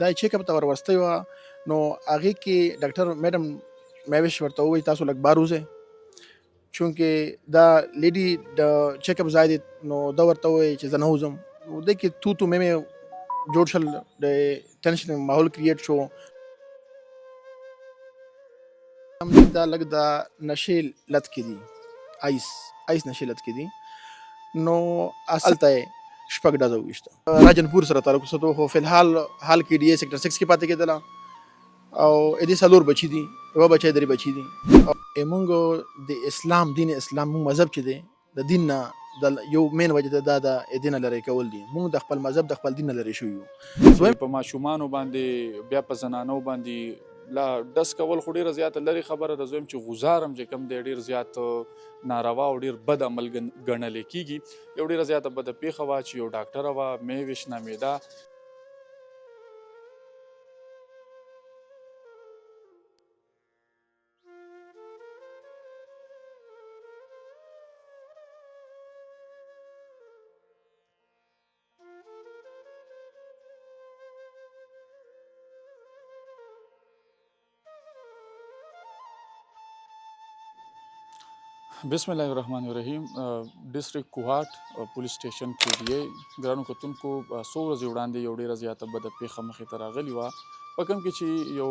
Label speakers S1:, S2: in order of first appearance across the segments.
S1: دا چیک اپ ته ور وروستۍ وه نو هغې کې ډاکټر میډم مهوش ورته ووایي تاسو لږ بار وځئ چونکې دا لیډي د چیک اپ ځای دی نو ده ورته ووایي چې زه نه وځم نو دې کې تو تو مې جوړ شل د ټینشن ماحول کریټ شو دا لږ د نشې لت کې دي آیس نشې لت کې دي نو هلته یې شپږ ډزه وویشته راجنپور سره تعلق ساتو خو فی الحال کې ډي اے سیکټر 6 کې پاتې کېدله او دې څلور بچي دي یوه بچی درې بچي دي موږ د اسلام دین اسلام موږ مذهب چې دی د دین نه د یو مین وجه دا د دین لرې کول دي موږ د خپل مذهب د خپل دین لرې شو یو
S2: په ماشومانو باندې بیا په زنانو باندې لا ډس کول خو ډېره زیاته لرې خبره ده. زه وایم چې غوزارم چې کوم دی ډېر زیات ناروا او ډېر بد عمل ګڼلی کېږي. یو ډېره زیاته بده پېښه وه چې یو ډاکټره وه مهوش نامېده. بسم الله الرحمن الرحیم. ډسټرکټ کوهاټ پولیس سټیشن کې دی ګرانو کتونکو څو ورځې وړاندې یو ډېره زیاته بده پېښه مخې ته راغلې وه په کوم کې چې یو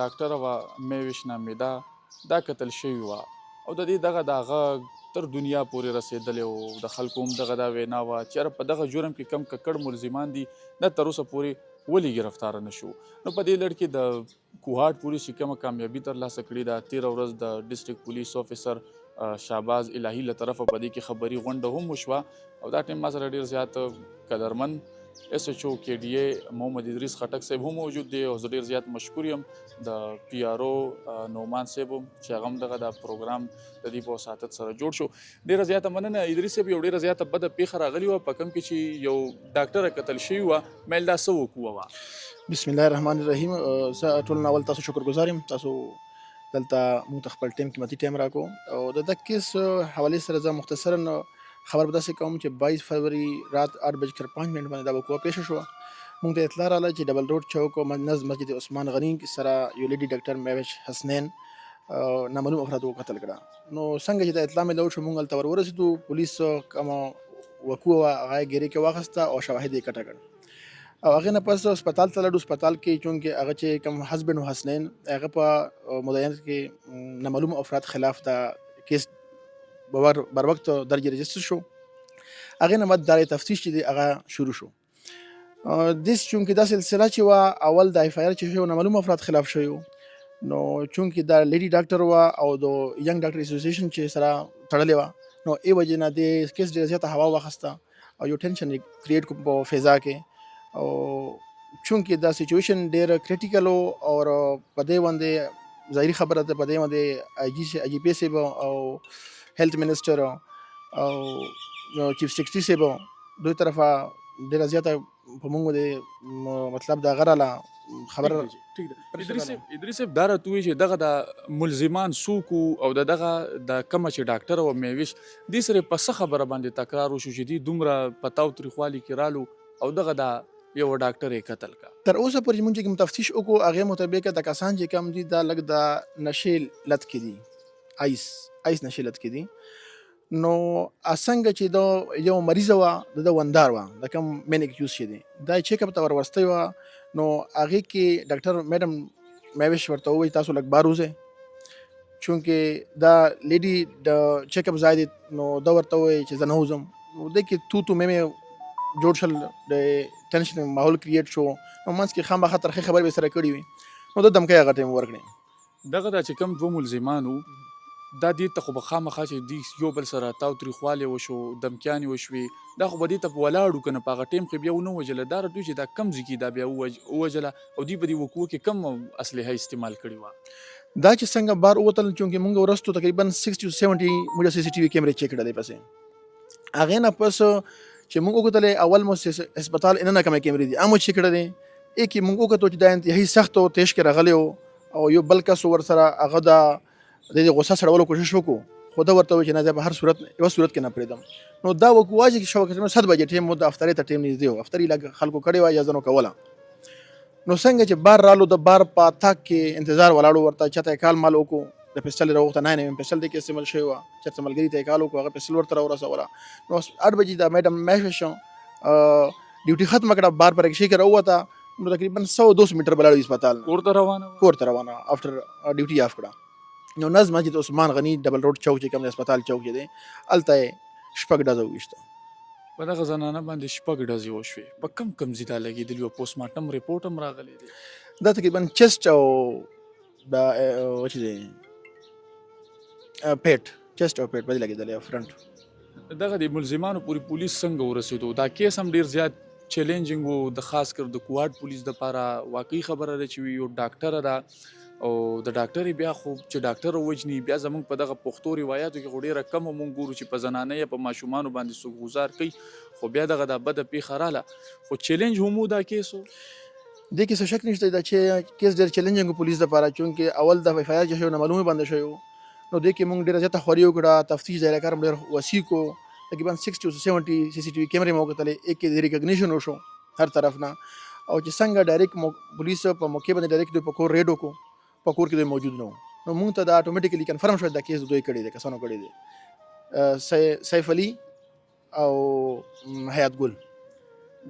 S2: ډاکټره وه مهوش نامېده دا قتل شوې وه او د دې دغه د هغه تر دنیا پورې رسېدلی و. د خلکو هم دغه دا وینا وه چې یاره په دغه جرم کې کم ککړ ملزمان دي دا تر اوسه پورې ولې ګرفتاره نه شو. نو په دې لړ کې د کوهاټ پولیس چې کومه کامیابي ترلاسه کړې ده تېره ورځ د ډسټرکټ پولیس افیسر شهباز الهي له طرفه په دې کې خبري غونډه هم وشوه او دا ټیم ما سره ډېر زیات قدرمن اس ایچ او کې ډي اے محمد ادریس خټک صاحب هم موجود دی او زه ډېر زیات مشکور یم د پی آر او نعمان صاحب هم چې هغه هم دغه دا پروګرام د دې په وساطت سره جوړ شو. ډېره زیاته مننه ادریس صاحب. یو ډېره زیاته بده پېښه راغلې وه په کوم کې چې یو ډاکټره قتل شوې وه میل دا څه وقوعه وه؟
S1: بسم الله الرحمن الرحیم. زه ټول اول تاسو شکرګزار یم تاسو دلته موږ ته خپل ټیم قیمتي ټایم راکو او د دغه کیس حوالې سره زه مختصرا خبر به داسې کوم چې 22 فروری رات 8:05 باندې دا وقوعه پیښه شوه. موږ ته اطلاع راغله چې ډبل روډ چوک او نزد مسجد عثمان غنی سره یو لیډي ډاکټر مهوش حسنین نامعلوم افرادو قتل کړه. نو څنګه چې د اطلاع مې لور شو موږ هلته ورورسېدو پولیس کومه وقوعه وه هغه یې ګیرې کې واخیسته او شواهد یې کټه کړ او هغې نه پس هسپتال ته لاړو. هسپتال کې چونکې هغه چې کوم حسبن حسنین هغه په مداینت کې نامعلوم افراد خلاف دا کیس بر وخت درج رجستر شو. هغې نه بعد دا تفتیش چې دی هغه شروع شو. دس چونکې دا سلسله چې وه اول د اف آی آر چې شوی نامعلوم افراد خلاف شوی و نو چونکې دا لیډي ډاکټر وه او د ینګ ډاکټر اسوسییشن چې سره تړلې وه نو ای وجې نه د کیس ډېره زیاته هوا واخیسته او یو ټینشن یې کریټ کړو په فضا کې او چونکې دا سچویشن ډېر کریټیکل و او په دې باندې ظاهري خبره ده په دې باندې آی جي پی صاحب او هیلث منسټر او چیف سیکرټري صاحب دوی طرفه ډېره زیاته په موږ د مطلب د هغه راله خبره
S2: ادریس صاحب دا راته ووایي چې دغه د ملزمان څوک او دغه د کومه چې ډاکټره وه مهوش دې سره په څه خبره باندې تکرار وشو چې دوی دومره په تاوتریخوالي کې رالو او دغه د یو ډاکټر یې قتل کا؟
S1: تر اوسه پورې موږ چې کوم تفتیش وکړو هغې مطابق د کسان چې کم دي دا لږ د نشې لت کې دي آیس نشې لت کې دي. نو څنګه چې دا یو مریضه وه د وندار وه د کوم مین اکیوز چې دی دا چیک اپ ته ور وروستۍ وه نو هغې کې ډاکټر میډم مهوش ورته ووایي تاسو لږ بار وځئ چونکې دا لیډي د چیک اپ ځای دی نو ده ورته ووایي چې زه نه وځم نو دې کې تو تو مې جوړ شل د ټینشن ماحول کریټ شو نو منځ کې خامخا ترخې خبرې به سره کړې وي نو د دمکۍ هغه ټایم ورکړې.
S2: دغه دا چې کوم دوه ملزمان وو دا دې ته خو به خامخا چې دوی یو بل سره تاوتریخوالی وشو دمکیانې وشوې دا خو به دې ته په ولاړو که نه په هغه ټایم خو بیا ونه وژله دا راته چې دا کم ځای کې دا بیا ووژله او دوی په دې وقوعو کې کم اسلحه استعمال کړې وه؟
S1: دا چې څنګه بار ووتل چونکې موږ ورستو تقریبا 60 to 70 موږ سی سی ټي وي کیمرې چیک کړلې پسې هغې نه پس چې موږ وکتلې اول مو هسپتال اننه کومې کیمرې دي هغه مو چیک کړلې ای کې موږ وکتو چې دا انتهایي سخت او تیش کې راغلی او یو بل کس ورسره هغه د دې غوسه سړولو کوشش وکړو خو ده ورته وویل چې نه زه په هر صورت یوه صورت کې نه پرېږدم. نو دا وقوعه چې شوه 7 بجې ټایم مو د افطرۍ ته ټایم نږدې و افطري لږ خلکو کړې وه اجازه نو کوله نو څنګه چې بار رالو د بار په تاک کې انتظار ولاړو ورته چاته کال مال وکړو د پسټل راوخته نه نه پسټل د کې استعمال شوی و چې ملګری ته کال وکړو هغه پسټل ورته ورسوله نو 8 بجې دا میډم مې شو ډیوټي ختم کړه بار پر کې راوته نو تقریبا 100-200 میټر بلاړو هسپتال کور ته روانه افټر ډیوټي اف کړه نو نظم مسجد عثمان غنی ډبل روډ چوک چې کوم هسپتال چوک دی الته شپږ ډزو وشته
S2: په دغه زنانه باندې شپږ ډزې وشوې په کم ځای لګېدلي او پوسټ مارټم ریپورټ هم راغلی دی
S1: دا تقریبا چیسټ او دا چې دی پیټ چیسټ او پیټ باندې لګېدلی فرنټ
S2: دغه د ملزمانو پورې پولیس څنګه ورسېدو دا کیس هم ډېر زیات چیلنجینګ و د خاص کر د کوارډ پولیس دپاره واقعي خبره ده چې یو ډاکټره ده او د ډاکټرې بیا خو چې ډاکټر ووجني بیا زموږ په دغه پښتو روایاتو کې خو ډېره کمه مونږ ګورو چې په زنانه یا په ماشومانو باندې څوک ګزار کوي خو بیا دغه دا بده پیښه راله خو چیلنج هم و دا کیس و
S1: دې کې څه شک نشته دا چې کیس ډېر چیلنجینګ پولیس دپاره چونکې اول د اف آی آر چې شوی نه معلومې باندې شوی نو دې کې مونږ ډېره زیاته خواري وکړه تفتیش دایره کار هم ډېر وسیع کړو تقریبا 60 to 70 سی سی ټي وي کیمرې مو وکتلې ایک کې د ریکګنیشن وشو هر طرف نه او چې څنګه ډایرکټ پولیس په موقع باندې ډایرکټ دوی په کور ریډ وکړو په کور کې دوی موجود نه نو مونږ ته دا اتوماتیکلی کنفرم شو دا کیس دوی کړی دی کسانو کړی دی سیف علي او حیات ګل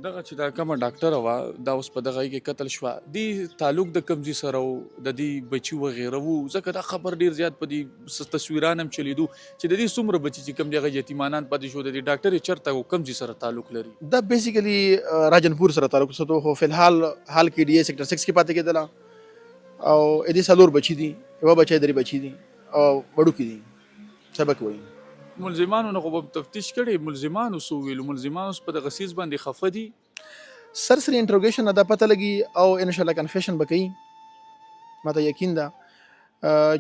S2: دغه چې دا کومه ډاکټره وه دا اوس په دغه کې قتل شوه دې تعلق د کوم ځای سره و د دې بچي وغیره وو ځکه دا خبر ډېر زیات په دې تصویران هم چلیدو چې د دې څومره بچي چې کوم دغه یتیمانان پاتې شو د دې ډاکټرې چېرته و کوم ځای سره تعلق لري
S1: دا بیسیکلی راجنپور سره تعلق ساتو خو فی الحال کې ډي اے سیکټر 6 کې پاتې کېدله او دې څلور بچي دي یوه بچی درې بچي دي او وړوکي دي سبق وایي
S2: ملزمانو نه خو به تفتیش کړی ملزمانو څه وویلو ملزمانو په دغه څیز باندې خفه دي
S1: سرسری انټروګیشن دا پته لګي او ان شاء الله کنفیشن به کوي ماته یقین ده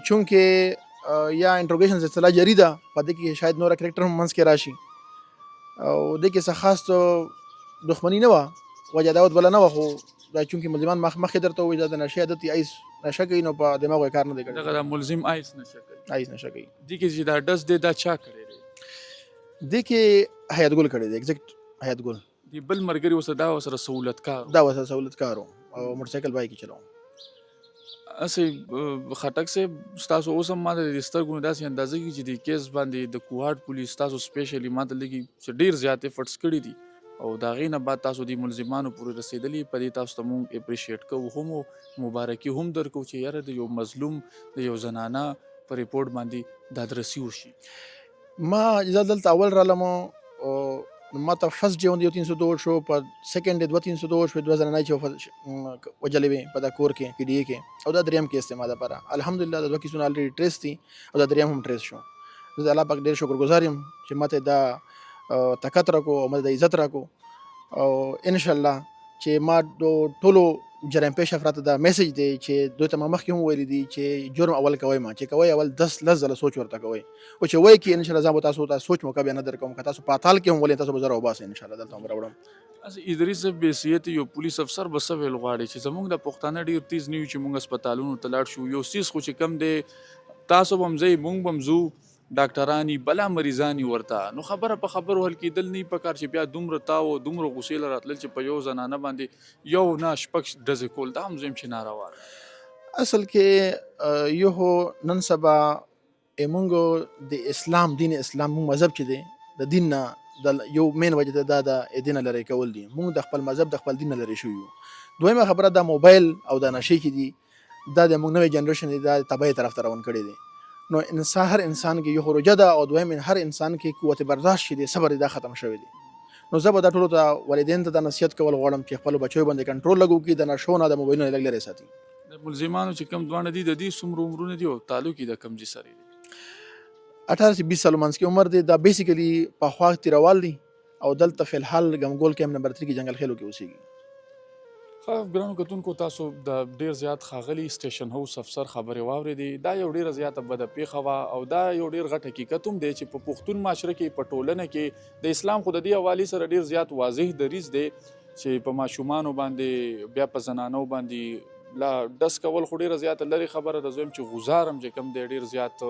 S1: چونکې یا انټروګیشن سلسله جاری ده په دې کې شاید نور کریکټر هم منځ کې راشي او دې کې څه خاص دښمني نه وه وجه دعوت بله نه وه خو دا چونکې ملزمان مخکې درته ووایي دا د نشې عادت یې ایس نشه کوي نو په دماغ یې کار نه دی کړی
S2: دغه د ملزم آیس نشه کوي
S1: ایس نشه کوي
S2: دې کې چې دا ډز دی دا چا کړی دی
S1: دې کې حیات ګل کړی دی ایگزیکټ حیات ګل
S2: دی بل ملګري ورسره دا ورسره سهولتکار
S1: دا ورسره سهولتکار او موټرسایکل بایک یې چلاو
S2: اسې خټک صاحب ستاسو اوس هم ما د سترګو نه داسې اندازه کړي چې د کیس باندې د کوهاټ پولیس تاسو سپیشلی ما ته لګي چې ډېر زیات ایفرټس کړي دي او د هغې نه بعد تاسو د ملزمانو پورې رسېدلي په دې تاسو ته مونږ اپریشیټ کوو هم مبارکي هم درکو چې یاره د یو مظلوم د یو زنانه په ریپورټ باندې دادرسي وشي
S1: ما اجازه دلته اول رالم ما ته فرست ډے یو 302 شو په سیکنډ ډے 2 302 شو دوه زنانه چې وجلې وې په دا کور کې کې ډي اے کې او دا دریم کیس ته ما لپاره الحمدلله د دوه کیسونه الریډي ټریس دي او دا دریم هم ټریس شو زه الله پاک ډېر شکرګزار یم چې ماته دا طاقت راکو او ماته د عزت راکو او ان شاء الله چې ما ټولو جرم پیش افراد دا میسج دی چې دوی ته ما مخکې هم ویلي دي چې جرم اول کوئ ما چې کوئ اول 10 ځله سوچ ورته کوئ او چې وایي کې ان شاء الله زه به تاسو ته سوچ موقع بیا نه درکوم که تاسو پاتال کې هم ولې تاسو به زه راوباسئ ان شاء الله دلته هم راوړم
S2: ادریس صاحب بحیثیت یو پولیس افسر به څه ویل غواړي چې زموږ د پښتانه ډېر تیز نه وي چې موږ هسپتالونو ته لاړ شو یو څیز خو چې کم دی تاسو به هم ځئ موږ به هم ځو ډاکټرانی بلا مریضانی ورته نو خبره په خبرو حل کېدل نه پکار چې بیا دومره تاو دومره غوسې له راتلل چې په یو زنانه باندې یو نه شپږ ډزې کول دا هم زه یم چې ناروا ده
S1: اصل کې یو نن سبا موږ د اسلام دین اسلام موږ مذهب چې دی د دین نه د یو مین وجه دا د دین لري کول دي موږ د خپل مذهب د خپل دین لري شو یو دویمه خبره د موبایل او د نشې کې دي دا د موږ نوې جنریشن دی دا تبعی طرف ته روان کړی دی نو انسان هر انسان کې یو خروجه ده او دویم هر انسان کې قوت برداشت دي صبر دا ختم شوی دي نو زه به دا ټولو ته والدین ته د نصیحت کول غواړم چې خپل بچو باندې کنټرول لګو کې د نشو نه د موبایلونو لږ لري ساتي
S2: د ملزمانو چې کم دوانه دي د دې څومره عمرونه دي او تعلق یې د کم ځای سره دی
S1: 18 سے 20 سالو منځ کې عمر دی دا بیسیکلی په خوا تیروال دي او دلته فی الحال ګمګول کیمپ نمبر 3 کې جنگل خیلو کې اوسېږي
S2: ګرانو کتونکو تاسو د ډیر زیات ښاغلي سټیشن هاوس افسر خبرې واورېدې دا یو ډیره زیاته بده پیښه وه او دا یو ډیر غټ حقیقت هم دی چې په پښتون معاشره کې په ټولنه کې د اسلام خو د دې حوالې سره ډیر زیات واضح دریځ دی چې په ماشومانو باندې بیا په زنانو باندې لا ډس کول خو ډېره زیاته لرې خبره ده. زه وایم چې غوزار هم چې کوم دی ډېر زیات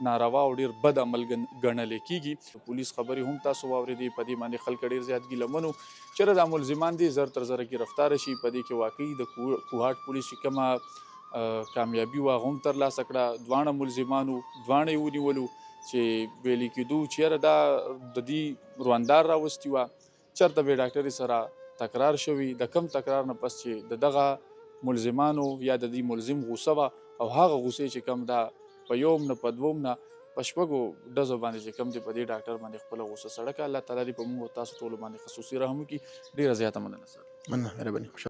S2: ناروا او ډېر بد عمل ګڼلی کېږي. پولیس خبرې هم تاسو واورېدې، په دې باندې خلک ډېر زیات ګیلمن وو چېرې دا ملزمان دي زر تر زره ګرفتاره شي. په دې کې واقعي د کوهاټ پولیس چې کومه کامیابي وه هغه هم ترلاسه کړه. دواړه ملزمانو دواړه یې ونیولو چې ویلې کېدو چېرې دا د دې روندار راوستي وه، چېرته به یې ډاکټرې سره تکرار شوي، د کم تکرار نه پس چې د دغه ملزمانو یا د دې ملزم غوسه وه او هغه غوسې چې کم دا په یوم نه په دوم نه په شپږو ډزو باندې چې کم دی په دې ډاکټر باندې خپله غوسه سړه کړه. الله تعالی دې په موږ او تاسو ټولو باندې خصوصي رحم وکړي. ډېره زیاته مننه سر.
S1: مننه مهرباني.